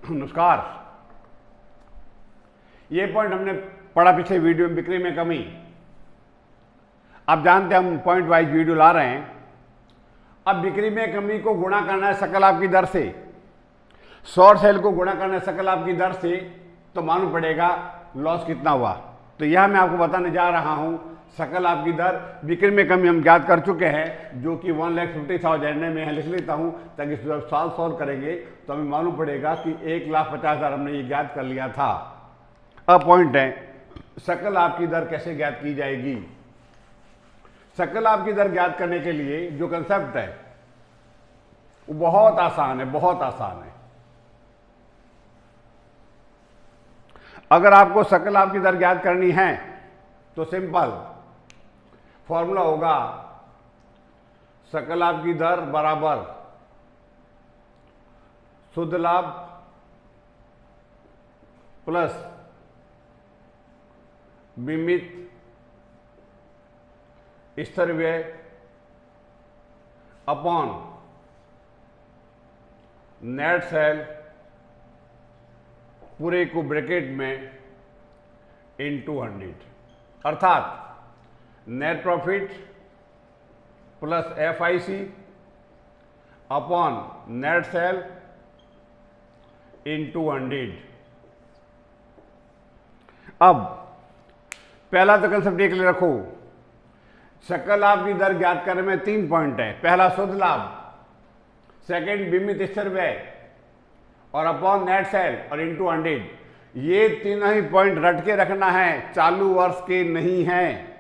नमस्कार। ये पॉइंट हमने पढ़ा पिछले वीडियो में, बिक्री में कमी। आप जानते हैं हम पॉइंट वाइज वीडियो ला रहे हैं। अब बिक्री में कमी को गुणा करना है सकल लाभ की दर से, शॉर्ट सेल को गुणा करना है सकल लाभ की दर से, तो मालूम पड़ेगा लॉस कितना हुआ। तो यह मैं आपको बताने जा रहा हूं सकल लाभ की दर। बिक्री में कमी हम ज्ञात कर चुके हैं जो कि 1,50,000 में लिख लेता हूं ताकि जब सॉल्व करेंगे तो हमें मालूम पड़ेगा कि 1,50,000 हमने ये ज्ञात कर लिया था। अब पॉइंट है सकल लाभ की दर कैसे ज्ञात की जाएगी। सकल लाभ की दर ज्ञात करने के लिए जो कंसेप्ट है वो बहुत आसान है, बहुत आसान है। अगर आपको सकल लाभ की दर ज्ञात करनी है तो सिंपल फॉर्मूला होगा सकल लाभ की दर बराबर शुद्ध लाभ प्लस बीमित स्तर व्यय अपॉन नेट सेल पूरे को ब्रैकेट में इनटू 100, अर्थात net profit plus FIC upon net cell into 100। अब पहला तो कंसेप्ट एक ले रखो, सकल लाभ की दर ज्ञात करने में 3 पॉइंट है। पहला शुद्ध लाभ, सेकंड बीमित स्तर व्यय और अपॉन नेट सेल और इनटू 100। ये तीनों ही पॉइंट रट के रखना है, चालू वर्ष के नहीं हैं,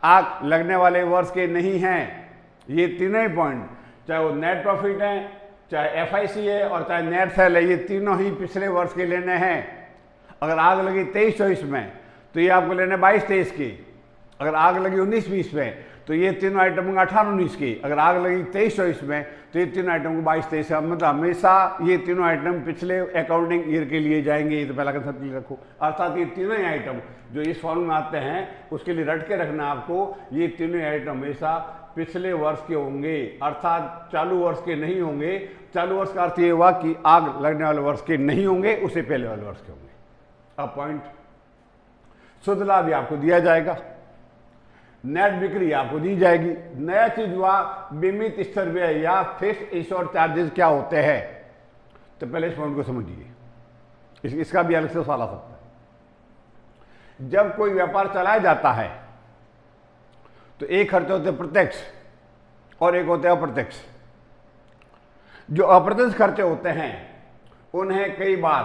आग लगने वाले वर्ष के नहीं हैं। ये तीनों ही पॉइंट, चाहे वो नेट प्रॉफिट है, चाहे FIC है और चाहे नेट सेल है, ये तीनों ही पिछले वर्ष के लेने हैं। अगर आग लगी 23-24 में तो ये आपको लेने 22-23 की। अगर आग लगी 19-20 में तो ये तीनों आइटम होंगे 18-19 की। अगर आग लगी 23-24 में तो ये तीनों आइटम को 22-23, मतलब हमेशा ये तीनों आइटम पिछले अकाउंटिंग ईयर के लिए जाएंगे। ये तो पहला कंसेप्ट रखो, अर्थात ये तीनों ही आइटम जो इस फॉर्म में आते हैं उसके लिए रट के रखना आपको, ये तीनों आइटम हमेशा पिछले वर्ष के होंगे, अर्थात चालू वर्ष के नहीं होंगे। चालू वर्ष का अर्थ ये हुआ कि आग लगने वाले वर्ष के नहीं होंगे, उससे पहले वाले वर्ष के होंगे। अब पॉइंट, शुद्ध लाभ आपको दिया जाएगा, नेट बिक्री आपको दी जाएगी। नया चीज हुआ बीमित स्तर व्यय या फिक्स्ड एश्योर्ड चार्जेस क्या होते हैं। तो पहले इस पॉइंट को समझिए, इसका भी अलग से सवाल आ सकता है। जब कोई व्यापार चलाया जाता है तो एक खर्च होते हैं प्रत्यक्ष और एक होते हैं अप्रत्यक्ष। जो अप्रत्यक्ष खर्चे होते हैं उन्हें कई बार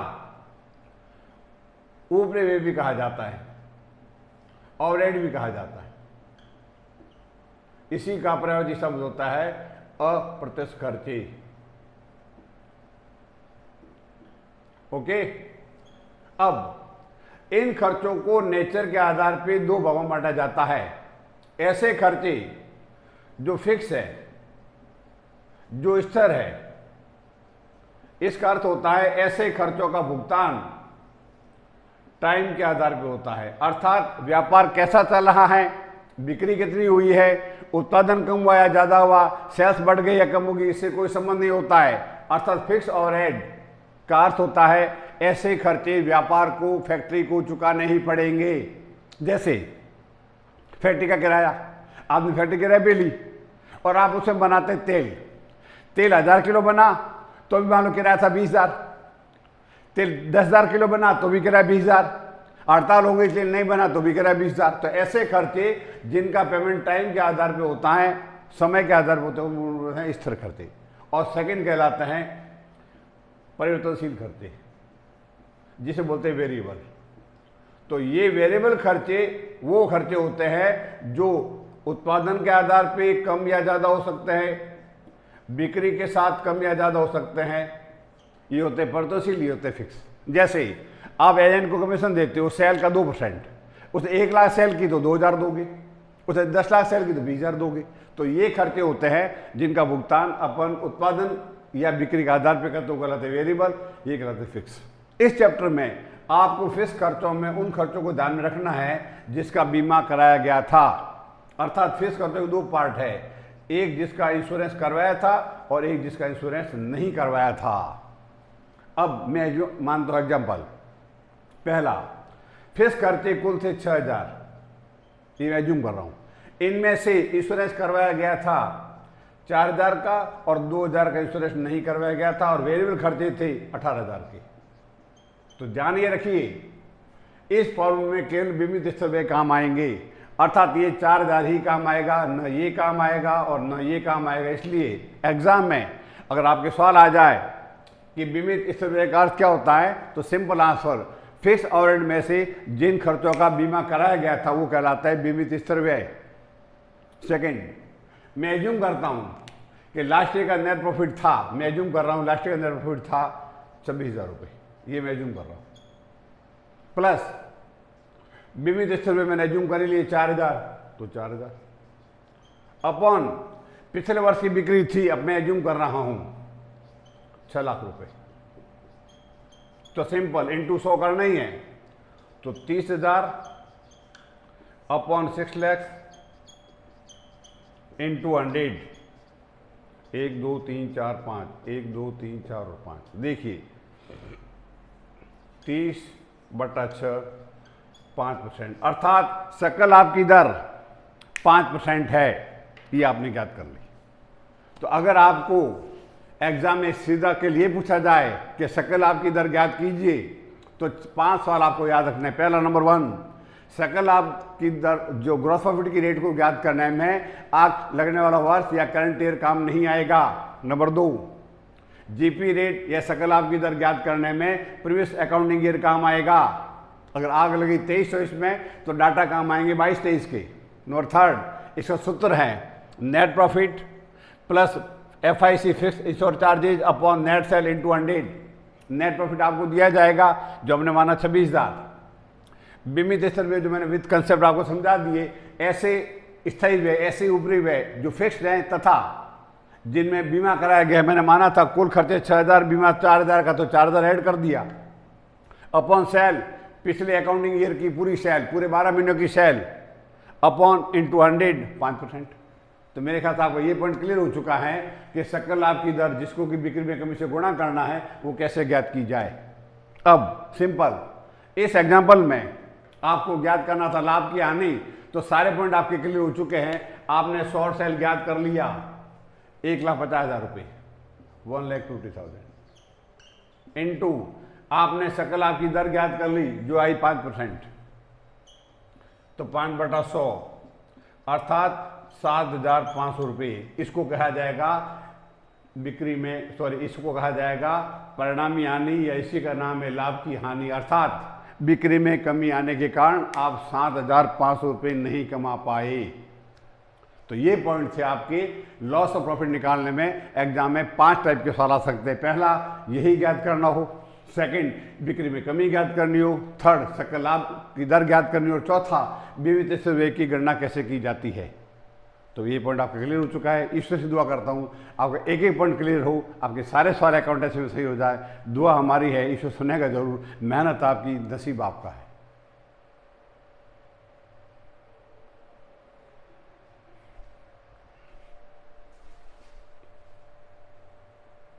ऊपरी व्यय भी कहा जाता है, ओवरहेड भी कहा जाता है। इसी का प्रयोज्य शब्द होता है अप्रत्यक्ष खर्चे। ओके, अब इन खर्चों को नेचर के आधार पर 2 भागों में बांटा जाता है। ऐसे खर्चे जो फिक्स है, जो स्थिर है, इसका अर्थ होता है ऐसे खर्चों का भुगतान टाइम के आधार पर होता है, अर्थात व्यापार कैसा चल रहा है, बिक्री कितनी हुई है, उत्पादन कम हुआ या ज्यादा हुआ, सेल्स बढ़ गई या कम होगी, इससे कोई संबंध नहीं होता है। अर्थात फिक्स ओवरहेड का अर्थ होता है ऐसे खर्चे व्यापार को, फैक्ट्री को चुकाने ही पड़ेंगे। जैसे फैक्ट्री का किराया, आपने फैक्ट्री किराया पे ली और आप उसमें बनाते तेल 1000 किलो बना तो भी मान लो किराया था 20,000। तेल 10,000 किलो बना तो भी किराया 20,000। हड़ताल हो गई इसलिए नहीं बना तो भी किराया 20,000। तो ऐसे खर्चे जिनका पेमेंट टाइम के आधार पर होता है, समय के आधार पर होते हैं, स्थिर खर्चे। और सेकंड कहलाते हैं परिवर्तनशील खर्चे, जिसे बोलते हैं वेरिएबल। तो ये वेरिएबल खर्चे वो खर्चे होते हैं जो उत्पादन के आधार पे कम या ज़्यादा हो सकते हैं, बिक्री के साथ कम या ज़्यादा हो सकते हैं। ये होते हैं परिवर्तनशील, ये होते हैं फिक्स। जैसे आप एजेंट को कमीशन देते हो सेल का 2%, उसे 1 लाख सेल की तो 2,000 दोगे, उसे 10 लाख सेल की तो 20,000 दोगे। तो ये खर्चे होते हैं जिनका भुगतान अपन उत्पादन या बिक्री के आधार पर करते हो, कहलाते वेरिएबल, ये कहलाते फिक्स। इस चैप्टर में आपको फिक्स खर्चों में उन खर्चों को ध्यान में रखना है जिसका बीमा कराया गया था, अर्थात फिक्स खर्चों के 2 पार्ट है, एक जिसका इंश्योरेंस करवाया था और एक जिसका इंश्योरेंस नहीं करवाया था। अब मैं जो मानता हूं एग्जाम्पल, पहला फिक्स खर्चे कुल थे 6000, ये मैं जूम कर रहा हूं। इनमें से इंश्योरेंस करवाया गया था 4000 का और 2000 का इंश्योरेंस नहीं करवाया गया था और वेरिएबल खर्चे थे 18000 के। तो ध्यान ये रखिए, इस प्रॉब्लम में केवल बीमित स्तर व्यय काम आएंगे, अर्थात ये 4000 ही काम आएगा, न ये काम आएगा और न ये काम आएगा। इसलिए एग्जाम में अगर आपके सवाल आ जाए कि बीमित स्तर व्यय का अर्थ क्या होता है, तो सिंपल आंसर, फिक्स ओवरहेड में से जिन खर्चों का बीमा कराया गया था वो कहलाता है बीमित स्तर व्यय। सेकेंड, मैं एज्यूम करता हूं कि लास्ट ईयर का नेट प्रॉफिट था, मैं एज्यूम कर रहा हूं लास्ट ईयर का नेट प्रॉफिट था 26,000 रुपये, ये मैं एज्यूम कर रहा हूं, प्लस बीमित स्तर व्यय मैंने एज्यूम कर ही लिए 4000, तो 4000 अपॉन पिछले वर्ष की बिक्री थी, अब मैं एज्यूम कर रहा हूं 6 लाख रुपए। तो सिंपल इंटू 100 करना ही है, तो 30,000 अपॉन 6 लाख इंटू 100, 1 2 3 4 5, 1 2 3 4 और 5। देखिए 30/6 5%, अर्थात सकल लाभ की दर 5% है, ये आपने ज्ञात कर ली। तो अगर आपको एग्जाम में सीधा के लिए पूछा जाए कि सकल लाभ की दर ज्ञात कीजिए, तो 5 सवाल आपको याद रखना है। पहला नंबर 1, सकल लाभ की दर जो ग्रॉस प्रॉफिट की रेट को ज्ञात करने में आग लगने वाला वर्ष या करंट ईयर काम नहीं आएगा। नंबर 2, जीपी रेट या सकल लाभ की दर ज्ञात करने में प्रीवियस अकाउंटिंग ईयर काम आएगा। अगर आग लगी 23-24 में तो डाटा काम आएंगे 22-23 के। नंबर 3, इसका सूत्र है net profit plus FIC fix ensure charges upon net cell into 100। Net profit आपको दिया जाएगा जो हमने माना 26,000। बीमित स्तर व्यय जो मैंने विद कंसेप्ट आपको समझा दिए, ऐसे स्थायी व्यय, ऐसे ऊपरी व्यय जो फिक्स्ड हैं तथा जिनमें बीमा कराया गया, मैंने माना था कुल खर्चे 6000, बीमा 4000 का, तो 4000 ऐड कर दिया, अपॉन सेल पिछले अकाउंटिंग ईयर की पूरी सेल, पूरे 12 महीनों की सेल, अपॉन इंटू 100 5%। तो मेरे ख्याल से आपको ये पॉइंट क्लियर हो चुका है कि सकल लाभ की दर जिसको कि बिक्री में कमी से गुणा करना है वो कैसे ज्ञात की जाए। अब सिंपल, इस एग्जाम्पल में आपको ज्ञात करना था लाभ की हानि, तो सारे पॉइंट आपके क्लियर हो चुके हैं। आपने शॉर्ट सेल ज्ञात कर लिया 1,50,000 रुपये, 1,20,000 इंटू आपने सकल लाभ की दर ज्ञात कर ली जो आई 5%, तो 5/100 अर्थात 7,500 रुपये। इसको कहा जाएगा बिक्री में, सॉरी, इसको कहा जाएगा परिणामी हानि या इसी का नाम है लाभ की हानि, अर्थात बिक्री में कमी आने के कारण आप 7,500 रुपये नहीं कमा पाए। तो ये पॉइंट थे आपके लॉस ऑफ प्रॉफिट निकालने में। एग्जाम में 5 टाइप के सवाल आ सकते हैं। पहला यही ज्ञात करना हो, सेकंड बिक्री में कमी ज्ञात करनी हो, थर्ड सकल लाभ की दर ज्ञात करनी हो, चौथा बीमित स्तर व्यय की गणना कैसे की जाती है। तो ये पॉइंट आपका क्लियर हो चुका है। ईश्वर से दुआ करता हूँ आपका एक एक पॉइंट क्लियर हो, आपके सारे सवाल अकाउंटेंसी में सही हो जाए। दुआ हमारी है, ईश्वर सुनेगा जरूर, मेहनत आपकी, नसीब आपका है।